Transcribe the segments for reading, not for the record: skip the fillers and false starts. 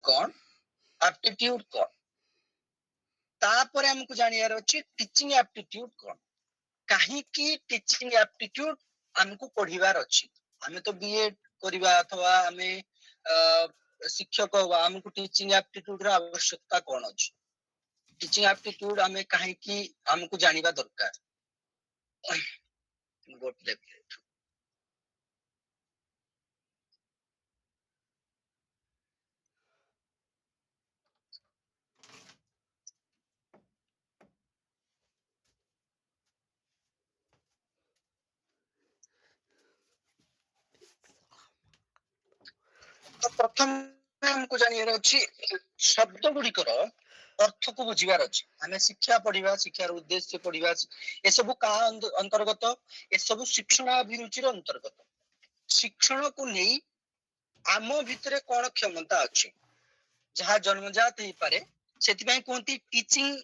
कौन एप्टीट्यूड कौन तापर हमको जानियार अछि टीचिंग एप्टीट्यूड कौन कहीं की टीचिंग एप्टीट्यूड हमको पढ़िबार अछि हमें तो बीएड करिबा अथवा हमें शिक्षक होबा हमको टीचिंग एप्टीट्यूड रा आवश्यकता कौन अछि टीचिंग एप्टीट्यूड हमें कहीं की हमको जानिबा दरकार गोट लेफ्ट तो प्रथम हमको जानिबार अछि शब्द गुड़िकर अर्थ को बुझिबार अछि हमें शिक्षा पढ़िबा शिक्षार उद्देश्य पढ़िबा ए सब का अंतर्गत ए सब शिक्षण अभिरुचि अंतर्गत शिक्षण को नहीं आम भितरे कौन क्षमता अछि जहाँ जन्मजात ही पारे सेतिपय कोंती टीचिंग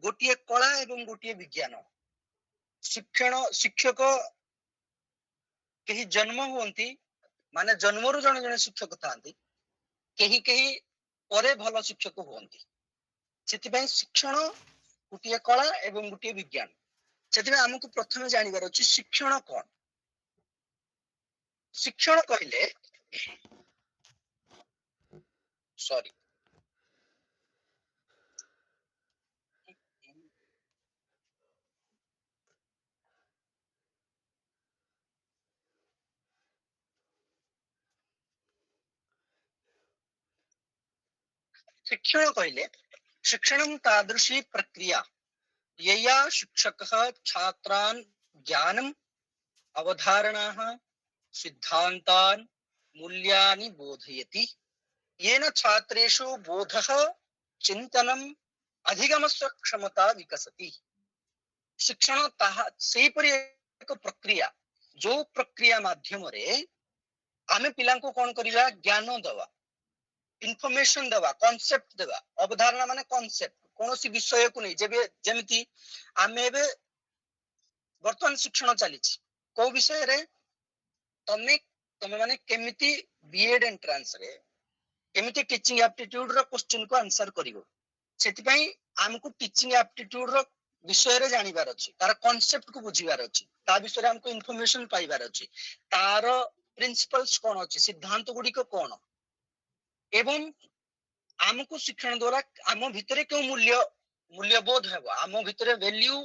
गोटिए कला एवं गोटिए विज्ञान शिक्षण शिक्षक कहीं जन्म हुंती माने जन्मरु जने जने शिक्षक थांती कहीं कहीं परे भल शिक्षक हुंती सेतिपय शिक्षण गोटिए कला एवं गोटिए विज्ञान सेतिपय हमकु प्रथमे जानिबार अछि शिक्षण कोन शिक्षण कहले सॉरी शिक्षण कहले शिक्षणं तादृशी प्रक्रिया यया शिक्षकः छात्रान् ज्ञानम् अवधारणाः सिद्धान्तान् मूल्यानि बोधयति येन छात्रेषु बोधः चिन्तनम् अधिगमस्य क्षमता विकसति शिक्षण ताहा सेहीपरि एक प्रक्रिया जो प्रक्रिया माध्यम रे आमे पिलांको कोन करिवा ज्ञान दवा इनफॉरमेशन देवा कॉन्सेप्ट देवा अवधारणा माने कॉन्सेप्ट कोनोसी विषय को नहीं जेबे जेमिति आमे बे वर्तमान शिक्षण चली को विषय रे तमे तमे माने केमिति बीएड एंट्रेंस रे केमिति टीचिंग एप्टीट्यूड रो क्वेश्चन को आंसर करिवो सेति पई हमकु टीचिंग एप्टीट्यूड रो विषय रे जानिबार अछि तार कांसेप्ट को बुझिबार अछि ता विषय रे हमकु इनफॉरमेशन पाइबार अछि तार प्रिंसिपल्स कोन अछि सिद्धांत गुडी को कोन एवं आमको शिक्षण द्वारा आम भितरे क्यों मूल्यबोध हेबो आम भितरे वैल्यू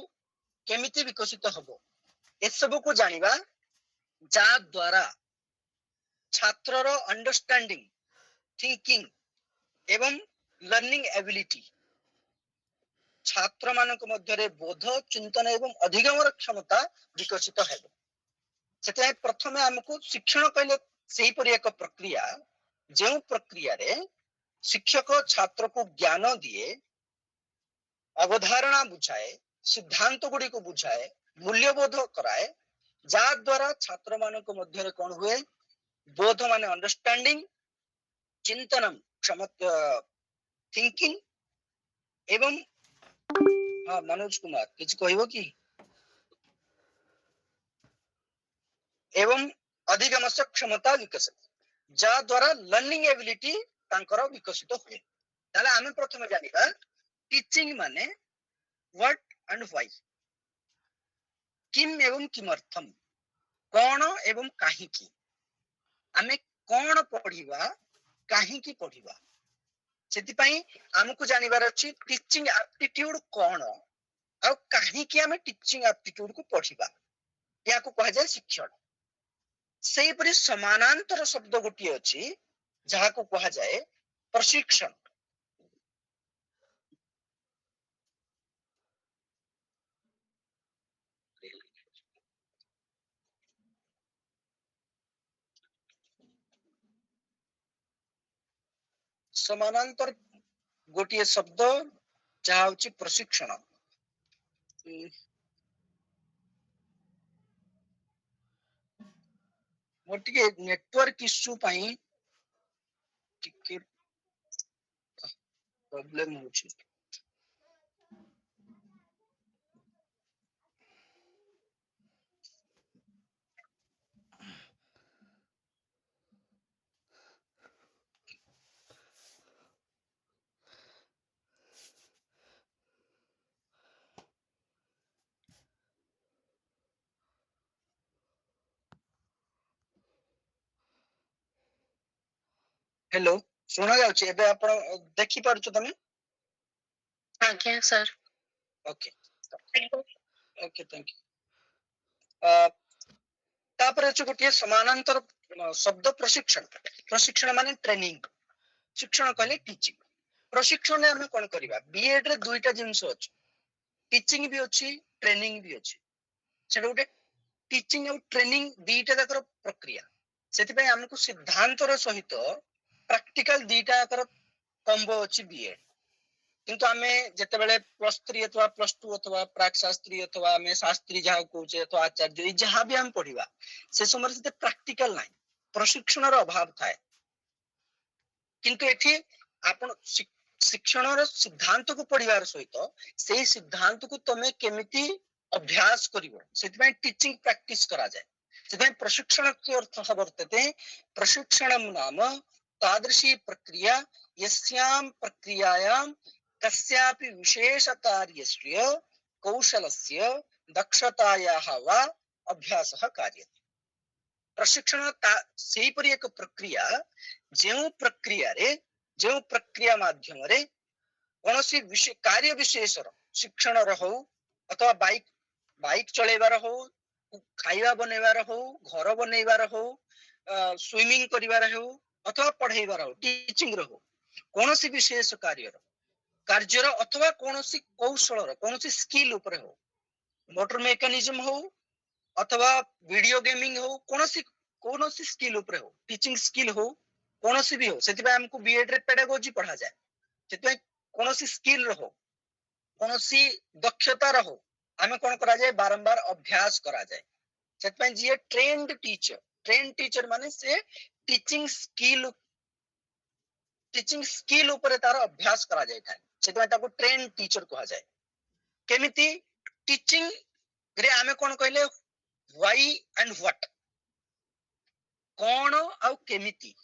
केमिति विकसित हबो ए सब को जानिबा जा द्वारा छात्र रो अंडरस्टैंडिंग थिंकिंग एवं लर्निंग एबिलिटी छात्र मानक मध्यरे बोध चिंतन एवं अधिगम क्षमता विकसित हेबो सेते प्रथमे हमको शिक्षण कहले सेही परि एक प्रक्रिया जो प्रक्रिया रे शिक्षक छात्र को ज्ञान दिए अवधारणा बुझाए सिद्धांत गुडी को बुझाए मूल्यबोध कराए जा द्वारा छात्र मानक मध्यरे कोन हुए बोध माने अंडरस्टैंडिंग चिंतनम क्षमता थिंकिंग एवं हाँ मनोज कुमार किछ कहबो की एवं अधिगमस्य क्षमता विकसित जा द्वारा लर्निंग एबिलिटी तांकर विकसित हुए ताले आमे प्रथमे जानिबा टीचिंग माने व्हाट एंड व्हाई किम एवं किमर्थम कोन एवं काहे की आमे कोन पढिबा काहे की पढिबा सेति पई हमकु जानिबार अछि टीचिंग एप्टीट्यूड कोन और काहे की आमे टीचिंग एप्टीट्यूड को पढिबा या को कहा जाय शिक्षण सेही परि समानांतर शब्द गोटी अछि जहा को कहा जाय प्रशिक्षण समानांतर गोटी शब्द जहा होछि प्रशिक्षण मोटिके नेटवर्क इश्यू पई टिके प्रॉब्लम होछि हेलो सुना जाउची एबे आपण देखि पारुछ तमे आज्ञा sir okay okay thank you तापर अछि गोटे समानांतर शब्द प्रशिक्षण प्रशिक्षण माने ट्रेनिंग शिक्षण कहले टीचिंग प्रशिक्षण में हम कोन करबा बीएड रे दुईटा जिंस अछि टीचिंग भी अछि ट्रेनिंग भी अछि सेटा गोटे टीचिंग और ट्रेनिंग दीटा जाकर प्रक्रिया सेति पय हमकु सिद्धांत रो सहित प्रैक्टिकल दीटा कर कॉम्बो अछि बीएड किंतु आमे जते बेले +3 अथवा +2 अथवा प्राक शास्त्री अथवा आमे शास्त्री जहा कहूचे अथवा आचार्य जहा भी हम पढिबा से समय से प्रैक्टिकल नाही प्रशिक्षण रो अभाव थाए किंतु एठी आपण शिक्षण रो सिद्धांत को पढिबार सहित सेही सिद्धांत को तमे केमिति अभ्यास करिवो सेति पय टीचिंग प्रैक्टिस करा जाय सेति पय प्रशिक्षण के अर्थ वर्तते प्रशिक्षणम नाम तादृशी प्रक्रिया यस्यां प्रक्रियायां कस्यापि विशेष कार्यस्य कौशलस्य दक्षतायाः वा अभ्यासः कार्यते प्रशिक्षण सेही परि एक प्रक्रिया जो प्रक्रिया माध्यम रे कोनोसी विषय कार्य विशेष शिक्षण हो अथवा बाइक चलेबार हो खाइबा बनैबार हो घर बनैबार हो स्विमिंग करिबार हो अथवा पढैबार हो टीचिंग रो हो कोनोसी विशेष कार्यर अथवा कोनोसी कौशल कोनोसी स्किल ऊपर हो मोटर मेकानिज्म हो अथवा वीडियो गेमिंग हो कोनोसी स्किल ऊपर हो टीचिंग स्किल हो कोनोसी भी हो सेति हमको बीएड रे पेडागोजी पढ़ा जाय सेति कोनोसी स्किल रहो कोनोसी दक्षता रहो हमें कोन करा जाय बारंबार अभ्यास करा जाय सेति जे ट्रेन्ड टीचर माने से टीचिंग स्किल ऊपर तार अभ्यास करा जाय था सेति ताको ट्रेन टीचर कहा जाय केमिति टीचिंग रे हमें कोन कहले व्हाई एंड व्हाट कोन आ केमिति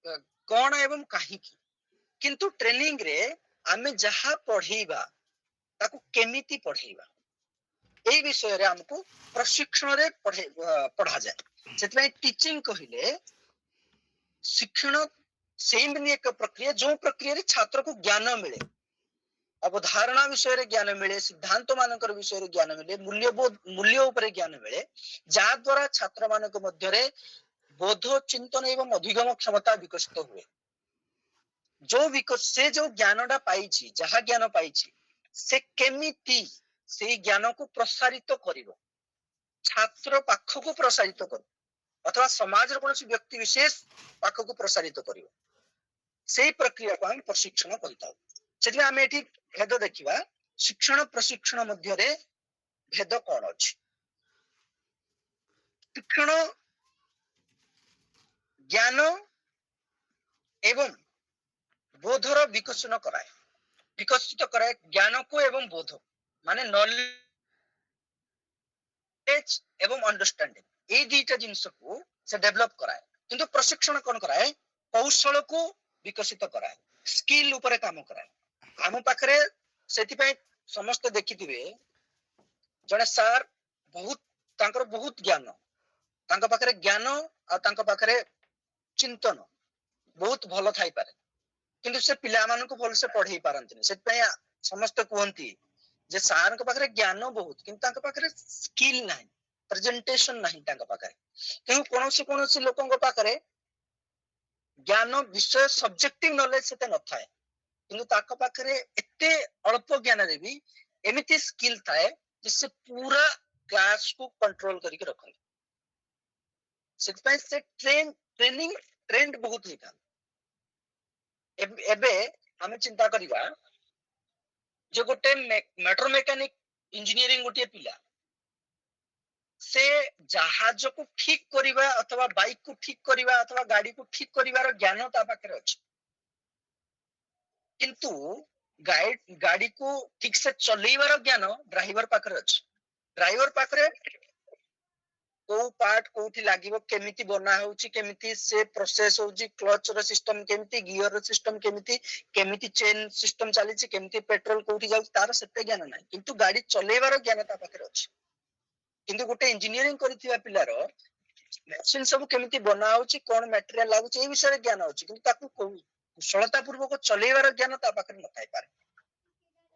कोन एवं काहे की किंतु ट्रेनिंग रे हमें जहा पढीबा ताको केमिति पढीबा एई विषय रे हमको प्रशिक्षण रे पढ़ा जाय सेति टीचिंग कहिले शिक्षण सेही एक प्रक्रिया जो प्रक्रिया रे छात्र को ज्ञान मिले अवधारणा विषय रे ज्ञान मिले सिद्धांत मानकर विषय रे ज्ञान मिले मूल्य ऊपर ज्ञान मिले जा द्वारा छात्र मानक मध्य रे बोध चिंतन एवं अधिगम क्षमता विकसित हुए जो ज्ञानडा पाइछि जहा ज्ञान पाइछि से केमिति से ज्ञान को प्रसारित करिवो छात्र पाख को प्रसारित करिवो अथवा समाज रो कोनोसी व्यक्ति विशेष पाख को प्रसारित करिवो सेही प्रक्रिया को हम प्रशिक्षण कहताउ सेति हमें एठी भेद देखिबा शिक्षण प्रशिक्षण मध्य रे भेद कोन अछि शिक्षण ज्ञान एवं बोधर विकसित कराए ज्ञान को एवं बोध माने नॉलेज एवं अंडरस्टैंडिंग ए दुईटा जिंस को से डेवलप कराए किंतु प्रशिक्षण कोन कराए कौशल को विकसित कराए स्किल ऊपर काम कराए आम पाखरे सेति पय समस्त देखिथिबे जने सर बहुत ज्ञान तांका पाखरे ज्ञान आ तांका पाखरे चिंतन बहुत भलो थाई पारे किंतु से पिला मानन को भल से पढ़ाई पारंतनी सेति पय समस्त कहंती जे सार के पाखरे ज्ञान बहुत किंतु तांका पाखरे स्किल नाही प्रेजेंटेशन नाही तांका पाखरे किंतु कोनोसी लोकन को पाखरे ज्ञान विषय सब्जेक्टिव नॉलेज सेते न थाए किंतु ताका पाखरे एते अल्प ज्ञान रे भी एमिति स्किल थाए जिससे पूरा क्लास को कंट्रोल करके रखन सेति पय से ट्रेंड बहुत ही था एबे हमें चिंता करिबा जो गोटे मोटर मैकेनिक इंजीनियरिंग गोटे पिला से जहाज को ठीक करिबा अथवा बाइक को ठीक करिबा अथवा गाड़ी को ठीक करिवार ज्ञान ता पाखरे अछि किंतु गाड़ी को ठीक से चलेबार ज्ञान ड्राइवर पाखरे अछि ड्राइवर पाखरे को पार्ट कोठी लागिवो केमिति बना होउची केमिति से प्रोसेस होउची क्लच रो सिस्टम केमिति गियर रो सिस्टम केमिति चेन सिस्टम चलीची केमिति पेट्रोल कोठी जाउची तार सेते ज्ञान नाही किंतु गाड़ी चलेबार ज्ञान ता पाखरे अछि किंतु गोटे इंजीनियरिंग करिथिबा पिलारो ମେସିନ ସବୁ କେମିତି ବନା ହଉଛି, କଣ ମ୍ୟାଟେରିଆଲ ଲାଗୁଛି, ଏଇ ବିଷୟରେ ଜ୍ଞାନ ଅଛି, କିନ୍ତୁ ତାକୁ କୁଶଳତା ପୂର୍ବକ ଚଲେଇବାର ଜ୍ଞାନ ତା ପାଖରେ ନଥାଇପାରେ।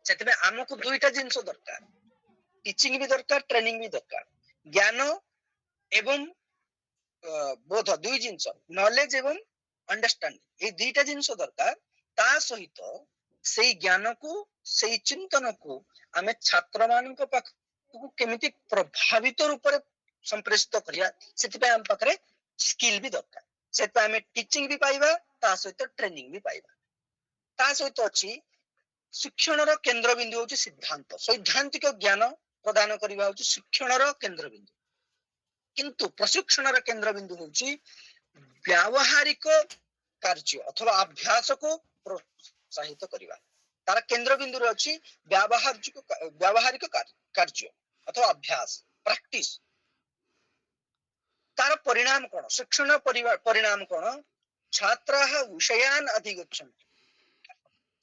ସେଥିପାଇଁ ଆମକୁ ଦୁଇଟା ଜିନିଷ ଦରକାର, ଟିଚିଂ ବି ଦରକାର, ଟ୍ରେନିଂ ବି ଦରକାର। ଜ୍ଞାନ ଏବଂ ବୋଧ, ଦୁଇ ଜିନିଷ, ନଲେଜ ଏବଂ ଅଣ୍ଡରଷ୍ଟାଣ୍ଡିଂ, ଏଇ ଦିଟା ଜିନିଷ ଦରକାର। ତା ସହିତ ସେଇ ଜ୍ଞାନକୁ, ସେଇ ଚିନ୍ତନକୁ ଆମେ ଛାତ୍ର ମାନଙ୍କ ପାଖକୁ କେମିତି ପ୍ରଭାବିତ ରୂପରେ ସମ୍ପ୍ରେଷିତ କରିବା, ସେଥିପାଇଁ ଆମ ପାଖରେ ସ୍କିଲ ବି ଦରକାର। ସେଥିପାଇଁ ଆମେ ଟିଚିଂ ବି ପାଇବା, ତା ସହିତ ଟ୍ରେନିଂ ବି ପାଇବା। ତା ସହିତ ଅଛି ଶିକ୍ଷଣର କେନ୍ଦ୍ରବିନ୍ଦୁ ହଉଛି ସିଦ୍ଧାନ୍ତ, ସୈଦ୍ଧାନ୍ତିକ ଜ୍ଞାନ ପ୍ରଦାନ କରିବା ହଉଛି ଶିକ୍ଷଣର କେନ୍ଦ୍ରବିନ୍ଦୁ। କିନ୍ତୁ ପ୍ରଶିକ୍ଷଣର କେନ୍ଦ୍ରବିନ୍ଦୁ ହଉଛି ବ୍ୟାବହାରିକ କାର୍ଯ୍ୟ ଅଥବା ଅଭ୍ୟାସକୁ ପ୍ରୋତ୍ସାହିତ କରିବା। ତାର କେନ୍ଦ୍ରବିନ୍ଦୁରେ ଅଛି ବ୍ୟାବହାରିକ କାର୍ଯ୍ୟ ଅଥବା ଅଭ୍ୟାସ, ପ୍ରାକ୍ଟିସ। ତାର ପରିଣାମ କଣ, ଶିକ୍ଷଣ ପରିଣାମ କଣ? ଛାତ୍ରାଃ ବିଷୟାନ୍ ଅଧିଗଚ୍ଛନ୍ତି,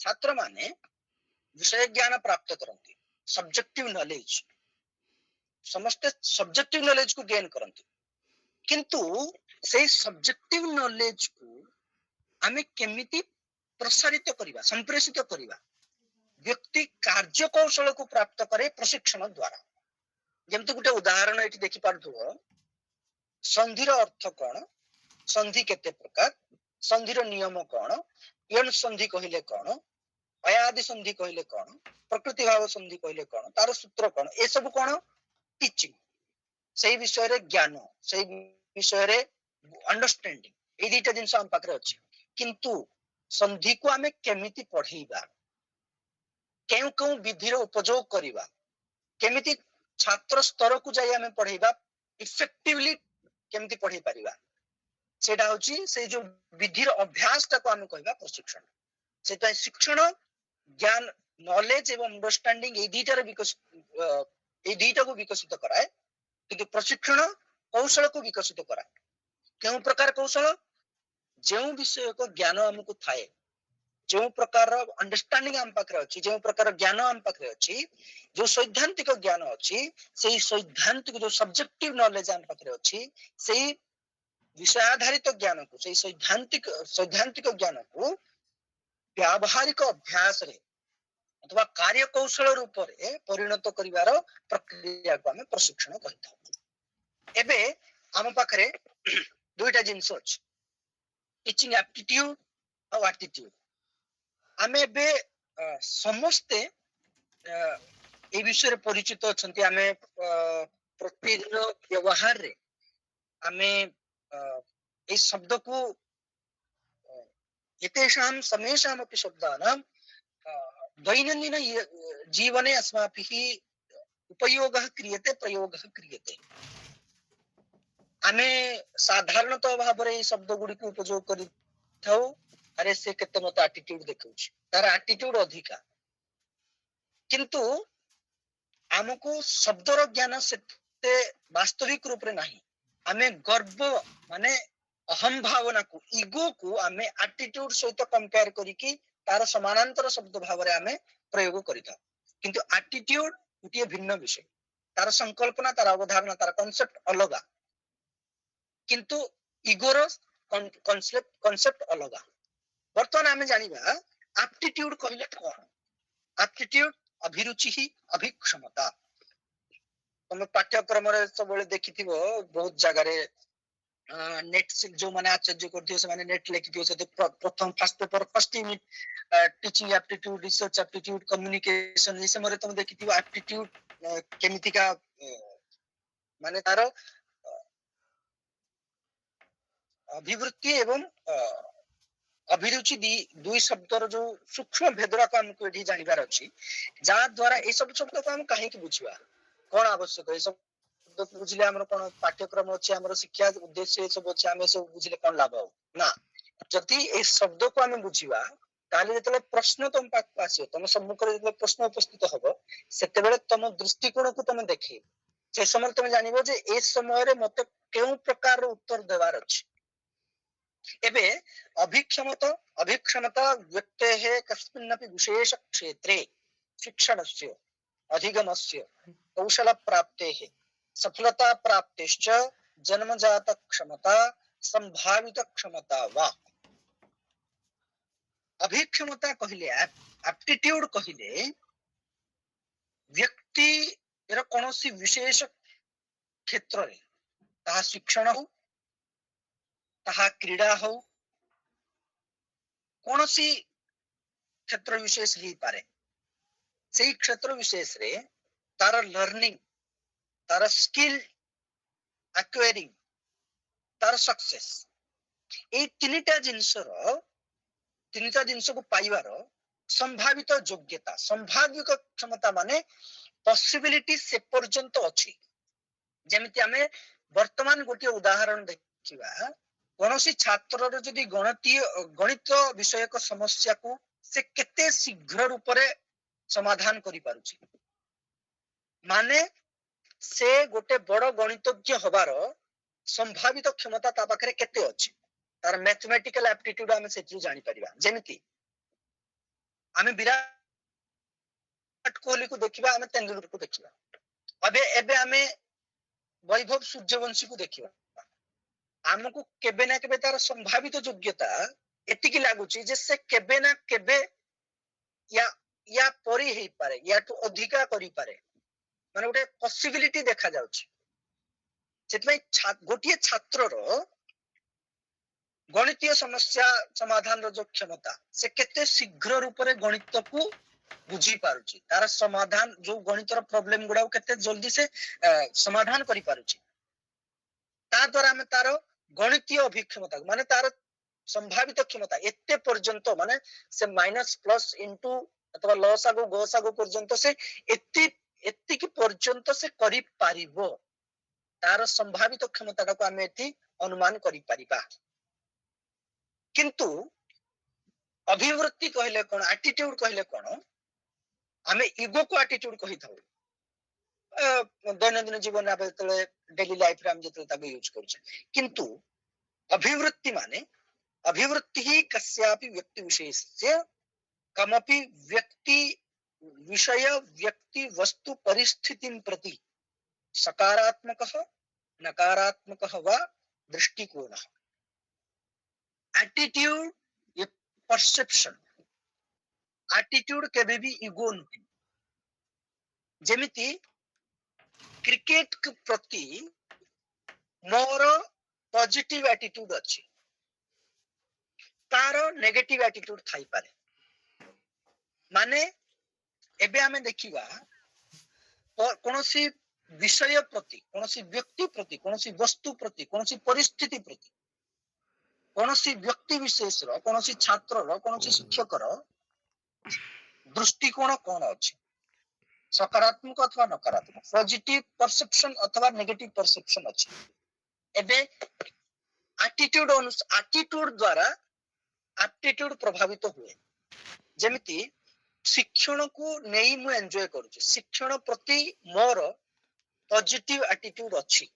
ଛାତ୍ର ମାନେ ବିଷୟ ଜ୍ଞାନ ପ୍ରାପ୍ତ କରନ୍ତି, ସବଜେକ୍ଟିଭ ନଲେଜ, ସମସ୍ତେ ସବଜେକ୍ଟିଭ ନଲେଜ କୁ ଗେନ୍ କରନ୍ତି। କିନ୍ତୁ ସେଇ ସବଜେକ୍ଟିଭ ନଲେଜ କୁ ଆମେ କେମିତି ପ୍ରସାରିତ କରିବା, ସମ୍ପ୍ରେଷିତ କରିବା, ବ୍ୟକ୍ତି କାର୍ଯ୍ୟ କୌଶଳକୁ ପ୍ରାପ୍ତ କରେ ପ୍ରଶିକ୍ଷଣ ଦ୍ୱାରା। ଯେମିତି ଗୋଟେ ଉଦାହରଣ ଏଠି ଦେଖିପାରୁଥିବ, ସନ୍ଧିର ଅର୍ଥ କଣ, ସନ୍ଧି କେତେ ପ୍ରକାର, ସନ୍ଧିର ନିୟମ କଣ, ୟନ୍ ସନ୍ଧି କହିଲେ କଣ, ଅୟାଦି ସନ୍ଧି କହିଲେ କଣ, ପ୍ରକୃତି ଭାବ ସନ୍ଧି କହିଲେ କଣ, ତାର ସୂତ୍ର କଣ, ଏସବୁ କଣ ଟିଚିଂ। ସେଇ ବିଷୟରେ ଜ୍ଞାନ, ସେଇ ବିଷୟରେ ଅଣ୍ଡରଷ୍ଟାଣ୍ଡିଂ, ଏଇ ଦିଟା ଜିନିଷ ଆମ ପାଖରେ ଅଛି। କିନ୍ତୁ ସନ୍ଧିକୁ ଆମେ କେମିତି ପଢେଇବା, କେଉଁ କେଉଁ ବିଧିର ଉପଯୋଗ କରିବା, କେମିତି ଛାତ୍ର ସ୍ତରକୁ ଯାଇ ଆମେ ପଢେଇବା, ଇଫେକ୍ଟିଭଲି କେମିତି ପଢେଇ ପାରିବା, ସେଇଟା ହଉଛି ସେଇ ଯୋଉ ବିଧିର ଅଭ୍ୟାସଟାକୁ ଆମେ କହିବା ପ୍ରଶିକ୍ଷଣ। ସେଥିପାଇଁ ଶିକ୍ଷଣ ଜ୍ଞାନ, ନଲେଜ ଏବଂ ଅଣ୍ଡରଷ୍ଟାଣ୍ଡିଂ ଏଇ ଦିଟାକୁ ବିକଶିତ କରାଏ, କିନ୍ତୁ ପ୍ରଶିକ୍ଷଣ କୌଶଳକୁ ବିକଶିତ କରାଏ। କେଉଁ ପ୍ରକାର କୌଶଳ? ଯେଉଁ ବିଷୟକ ଜ୍ଞାନ ଆମକୁ ଥାଏ, ଯେଉଁ ପ୍ରକାର ଅଣ୍ଡରଷ୍ଟାଣ୍ଡିଂ ଆମ ପାଖରେ ଅଛି, ଯେଉଁ ପ୍ରକାର ଜ୍ଞାନ ଆମ ପାଖରେ ଅଛି, ଯୋଉ ସୈଦ୍ଧାନ୍ତିକ ଜ୍ଞାନ ଅଛି, ସେଇ ସୈଦ୍ଧାନ୍ତିକ ଯୋଉ ସବଜେକ୍ଟିଭ ନଲେଜ ଆମ ପାଖରେ ଅଛି, ସେଇ ବିଷୟାଧାରିତ ଜ୍ଞାନକୁ, ସେଇ ସୈଦ୍ଧାନ୍ତିକ ଜ୍ଞାନକୁ ବ୍ୟାବହାରିକ ଅଭ୍ୟାସରେ ଅଥବା କାର୍ଯ୍ୟ କୌଶଳ ରୂପରେ ପରିଣତ କରିବାର ପ୍ରକ୍ରିୟାକୁ ଆମେ ପ୍ରଶିକ୍ଷଣ କହିଥାଉ। ଏବେ ଆମ ପାଖରେ ଦୁଇଟା ଜିନିଷ ଅଛି, ଟିଚିଂ ଆପ୍ଟିଟ୍ୟୁଡ ଆଉ ଆଟିଟ୍ୟୁଡ। ଆମେ ଏବେ ସମସ୍ତେ এই ବିଷୟରେ ପରିଚିତ ଅଛନ୍ତି। ଆମେ ପ୍ରତିଦିନ ବ୍ୟବହାରରେ ଆମେ এই ଶବ୍ଦକୁ एतेषां समेषामपि शब्दानां दैनन्दिन जीवने अस्माभिः उपयोगः क्रियते, प्रयोगः क्रियते। ଆମେ ସାଧାରଣତଃ ଭାବରେ ଏଇ ଶବ୍ଦ ଗୁଡ଼ିକୁ ଉପଯୋଗ କରିଥାଉ, ଆରେ ସେ କେତେ ମତେ ଆଟିଟ୍ୟୁଡ ଦେଖାଉଛି, ତାର ଆଟିଟ୍ୟୁଡ ଅଧିକା। କିନ୍ତୁ ଆମକୁ ଶବ୍ଦର ଜ୍ଞାନ ସେତେ ବାସ୍ତବିକ ରୂପରେ ନାହିଁ। ଆମେ ଗର୍ବ ମାନେ ଅହମ୍ ଭାବନାକୁ, ଇଗୋକୁ ଆମେ ଆଟିଟ୍ୟୁଡ ସହିତ କମ୍ପେୟାର କରିକି ତାର ସମାନାନ୍ତର ଶବ୍ଦ ଭାବରେ ଆମେ ପ୍ରୟୋଗ କରିଥାଉ। କିନ୍ତୁ ଆଟିଟ୍ୟୁଡ ଗୋଟିଏ ଭିନ୍ନ ବିଷୟ, ତାର ସଂକଳ୍ପନା, ତାର ଅବଧାରଣା, ତାର କନସେପ୍ଟ ଅଲଗା, କିନ୍ତୁ ଇଗୋର କନସେପ୍ଟ ଅଲଗା। ବର୍ତ୍ତମାନ ଆମେ ଜାଣିବା ଆପ୍ଟିଟ୍ୟୁଡ କହିଲେ କଣ। ଆପ୍ଟିଟ୍ୟୁଡ ଅଭିରୁଚି ହିଁ ଅଭିକ୍ଷମତା। ତମେ ପାଠ୍ୟକ୍ରମରେ ସବୁବେଳେ ଦେଖିଥିବ, ବହୁତ ଜାଗାରେ ନେଟ୍ ଯୋଉମାନେ ଆଚାର୍ଯ୍ୟ କରୁଥିବେ ସେମାନେ ନେଟ୍ ଲେଖିଥିବେ, ସେଠି ପ୍ରଥମ first paper first unit teaching aptitude, research aptitude, communication, এই ସମୟରେ ତମେ ଦେଖିଥିବ ଆପ୍ଟିଟ୍ୟୁଡ କେମିତିକା ମାନେ ତାର ଅଭିବୃତ୍ତି ଏବଂ ଅଭିରୁଚି ଦୁଇ ଶବ୍ଦର ଯୋଉ ସୂକ୍ଷ୍ମ ଭେଦରାକୁ ଆମକୁ ଏଠି ଜାଣିବାର ଅଛି, ଯାହା ଦ୍ୱାରା এই ସବୁ ଶବ୍ଦକୁ ଆମେ କାହିଁକି ବୁଝିବା, କଣ ଆବଶ୍ୟକ, এই ଶବ୍ଦକୁ ବୁଝିଲେ ଆମର କଣ ପାଠ୍ୟକ୍ରମ ଅଛି, ଆମର ଶିକ୍ଷା ଉଦ୍ଦେଶ୍ୟ ଏ ସବୁ ଅଛି, ଆମେ ସବୁ ବୁଝିଲେ କଣ ଲାଭ ହବ ନା। ଯଦି এই ଶବ୍ଦକୁ ଆମେ ବୁଝିବା, ତାହେଲେ ଯେତେବେଳେ ପ୍ରଶ୍ନ ତମ ପାଖକୁ ଆସିବ, ତମ ସମ୍ମୁଖରେ ଯେତେବେଳେ ପ୍ରଶ୍ନ ଉପସ୍ଥିତ ହବ, ସେତେବେଳେ ତମ ଦୃଷ୍ଟିକୋଣକୁ ତମେ ଦେଖେଇବ। ସେ ସମୟରେ ତମେ ଜାଣିବ ଯେ ଏ ସମୟରେ ମତେ କେଉଁ ପ୍ରକାରର ଉତ୍ତର ଦେବାର ଅଛି। ଏବେ अभिक्षमता व्यक्तेः कस्मिन्नपि विशेष क्षेत्रे शिक्षणस्य अधिगमस्य कौशलप्राप्तेः सफलताप्राप्तेश्च जन्मजात क्षमता संभावित क्षमता वा अभिक्षमता कहिले एप्टीट्यूड कहिले व्यक्ति ର କୌଣସି ବିଶେଷ କ୍ଷେତ୍ରରେ ତାହା ଶିକ୍ଷଣ ହଉ ତାହା କ୍ରୀଡ଼ା ହଉ କୌଣସି କ୍ଷେତ୍ର ବିଶେଷ ହେଇପାରେ ସେଇ କ୍ଷେତ୍ର ବିଶେଷରେ ତାର ଲର୍ନିଂ ତାର ସ୍କିଲ୍ ଆକ୍ୱାରିଂ ତାର ସକ୍ସେସ୍ ଏଇ ତିନିଟା ଜିନିଷକୁ ପାଇବାର संभावित योग्यता संभाव्य क्षमता माने पॉसिबिलिटी से पर्यंत अछि जेमिति आमे वर्तमान गोटे उदाहरण देखिबा कोनोसी छात्रर जदि गणित विषयक समस्या को से केते शीघ्र रूप रे समाधान करि पारुछि माने से गोटे बड़ गणितज्ञ हबार संभावित क्षमता ता पाखरे केते अछि तार मैथमेटिकल एप्टीट्यूड आमे सेति जानि परिबा जेमिति आमे विराट कोहली को देखिबा आमे तेंदुलकर को देखिबा एबे आमे वैभव सूर्यवंशी को देखिबा आमको केबे ना केबे तार संभावित योग्यता एतिकी लागुची जे से केबे ना केबे या परि हेई पारे या तो अधिका करि पारे माने गोटे पॉसिबिलिटी देखा जाउची सेतबै गोटिए छात्रर गणितीय समस्या समाधान रो जो क्षमता से केते शीघ्र रूप रे गणित को बुझी पारुची तार समाधान जो गणितर प्रॉब्लम गुडा केते जल्दी से समाधान करि पारुची ता द्वारा हमें तार गणितीय अभिक्षमता माने तार संभावित क्षमता एते पर्यंत माने से माइनस प्लस इनटू अथवा लॉस आगो गोस आगो पर्यंत से एति की पर्यंत से करि पारिबो तार संभावित क्षमता को हमें एति अनुमान करि पारिबा किंतु अभिवृत्ति कहले कोन एटीट्यूड कहले कोन हमें ईगो को एटीट्यूड कहि थाउ दैनंदिन जीवन में बेतले डेली लाइफ रे हम जते ताको यूज करछ किंतु अभिवृत्ति माने अभिवृत्ति ही कस्यापि व्यक्ति विशेषस्य कमपि व्यक्ति विषय व्यक्ति वस्तु परिस्थितिं प्रति सकारात्मकः नकारात्मकः वा दृष्टिकोणः एटीट्यूड ये परसेप्शन एटीट्यूड केबे भी ईगो नुति जेमिति क्रिकेट के प्रति मोर पॉजिटिव एटीट्यूड अछि तारो नेगेटिव एटीट्यूड थाई पारे माने एबे हमें देखिबा कोनोसी विषय प्रति कोनोसी व्यक्ति प्रति कोनोसी वस्तु प्रति कोनोसी परिस्थिति प्रति कोनोसी व्यक्ति विशेष रो कोनोसी छात्र रो कोनोसी शिक्षक रो दृष्टिकोण कोन अछि सकारात्मक अथवा नकारात्मक पॉजिटिव परसेप्शन अथवा नेगेटिव परसेप्शन अछि एबे एटीट्यूड द्वारा एप्टीट्यूड प्रभावित हुए जेमिति शिक्षण को नहीं मु एन्जॉय करूची शिक्षण प्रति मोर पॉजिटिव एटीट्यूड अछि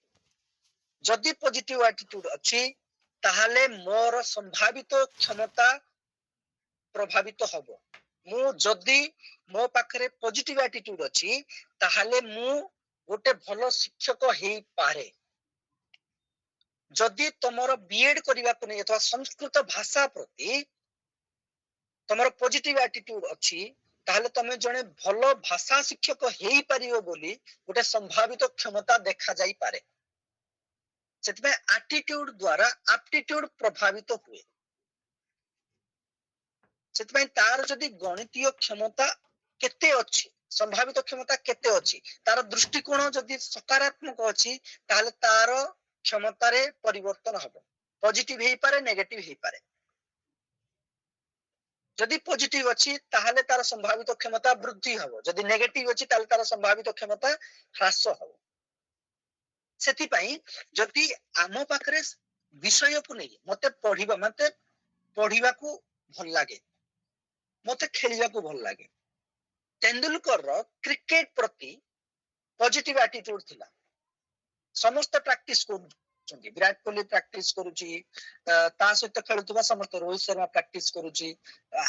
जदि पॉजिटिव एटीट्यूड अछि ताहाले मोर संभावित क्षमता प्रभावित हबो मु जदि मो पाखरे पॉजिटिव एटीट्यूड अछि ताहाले मु गोटे भलो शिक्षक हेई पारे जदि तमरो बीएड करिवा को नै अथवा संस्कृत भाषा प्रति तमरो पॉजिटिव एटीट्यूड अछि ताहले तमे जने भलो भाषा शिक्षक हेई परियो बोली गोटे संभावित क्षमता देखा जाई पारे सेतबे एटीट्यूड द्वारा एप्टीट्यूड प्रभावित हुए सेतबे तार जदि गणितीय क्षमता केते अछि संभावित क्षमता केते अछि तार दृष्टिकोण जदि सकारात्मक अछि ताहले तार क्षमता रे परिवर्तन हबो पॉजिटिव हेई पारे नेगेटिव हेई पारे जदि पॉजिटिव अछि ताहले तार संभावित क्षमता वृद्धि हबो जदि नेगेटिव अछि ताहले तार संभावित क्षमता ह्रास हबो सेति पई जदि आमो पाखरे विषय को नै मते पढिबा को भल लागे मते खेलिबा को भल लागे तेंदुलकर रो क्रिकेट प्रति पॉजिटिव एटीट्यूड थिला समस्त प्रैक्टिस करूछंती विराट कोहली प्रैक्टिस करूची ता सहित खेलुतबा समस्त रोहित शर्मा प्रैक्टिस करूची